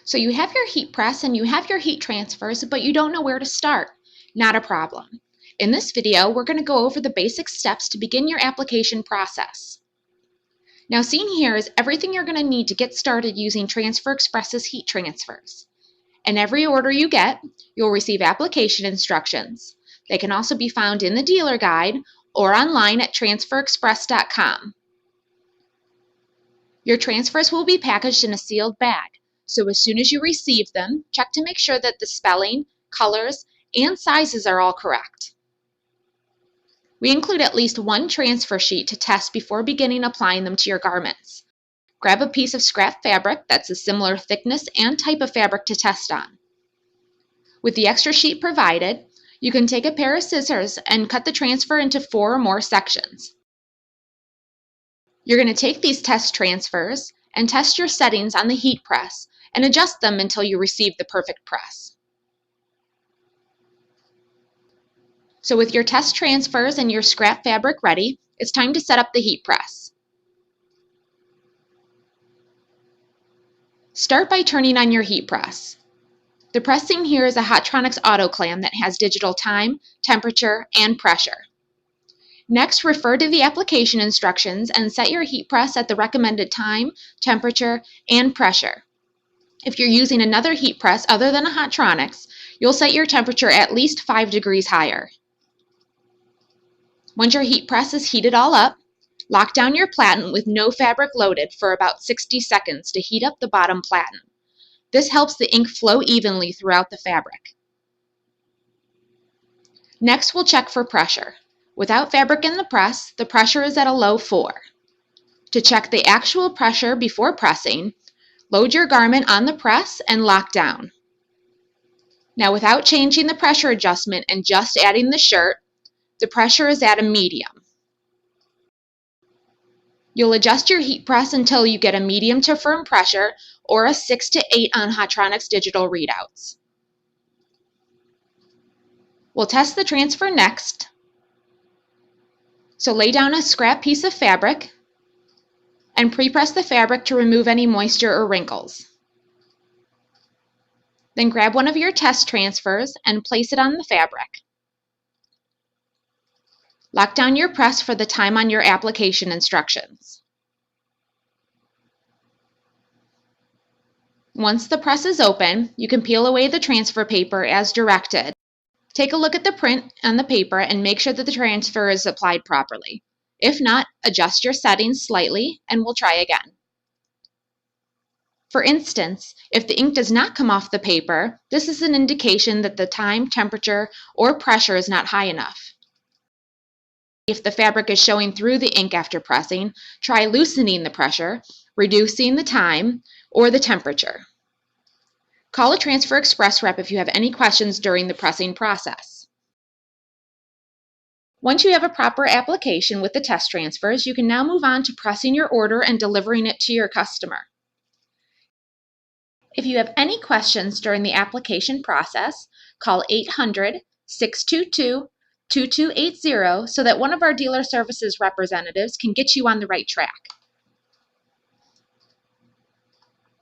So you have your heat press and you have your heat transfers, but you don't know where to start. Not a problem. In this video, we're going to go over the basic steps to begin your application process. Now seen here is everything you're going to need to get started using Transfer Express's heat transfers. In every order you get, you'll receive application instructions. They can also be found in the dealer guide or online at transferexpress.com. Your transfers will be packaged in a sealed bag, so as soon as you receive them, check to make sure that the spelling, colors, and sizes are all correct. We include at least one transfer sheet to test before beginning applying them to your garments. Grab a piece of scrap fabric that's a similar thickness and type of fabric to test on. With the extra sheet provided, you can take a pair of scissors and cut the transfer into 4 or more sections. You're going to take these test transfers and test your settings on the heat press and adjust them until you receive the perfect press. So with your test transfers and your scrap fabric ready, it's time to set up the heat press. Start by turning on your heat press. The pressing here is a Hotronics autoclam that has digital time, temperature, and pressure. Next, refer to the application instructions and set your heat press at the recommended time, temperature, and pressure. If you're using another heat press other than a Hotronics, you'll set your temperature at least 5 degrees higher. Once your heat press is heated all up, lock down your platen with no fabric loaded for about 60 seconds to heat up the bottom platen. This helps the ink flow evenly throughout the fabric. Next, we'll check for pressure. Without fabric in the press, the pressure is at a low 4. To check the actual pressure before pressing, load your garment on the press and lock down. Now, without changing the pressure adjustment and just adding the shirt, the pressure is at a medium. You'll adjust your heat press until you get a medium to firm pressure or a 6 to 8 on Hotronics digital readouts. We'll test the transfer next. So lay down a scrap piece of fabric and pre-press the fabric to remove any moisture or wrinkles. Then grab one of your test transfers and place it on the fabric. Lock down your press for the time on your application instructions. Once the press is open, you can peel away the transfer paper as directed. Take a look at the print on the paper and make sure that the transfer is applied properly. If not, adjust your settings slightly and we'll try again. For instance, if the ink does not come off the paper, this is an indication that the time, temperature, or pressure is not high enough. If the fabric is showing through the ink after pressing, try loosening the pressure, reducing the time, or the temperature. Call a Transfer Express rep if you have any questions during the pressing process. Once you have a proper application with the test transfers, you can now move on to pressing your order and delivering it to your customer. If you have any questions during the application process, call 800-622-2280 so that one of our dealer services representatives can get you on the right track.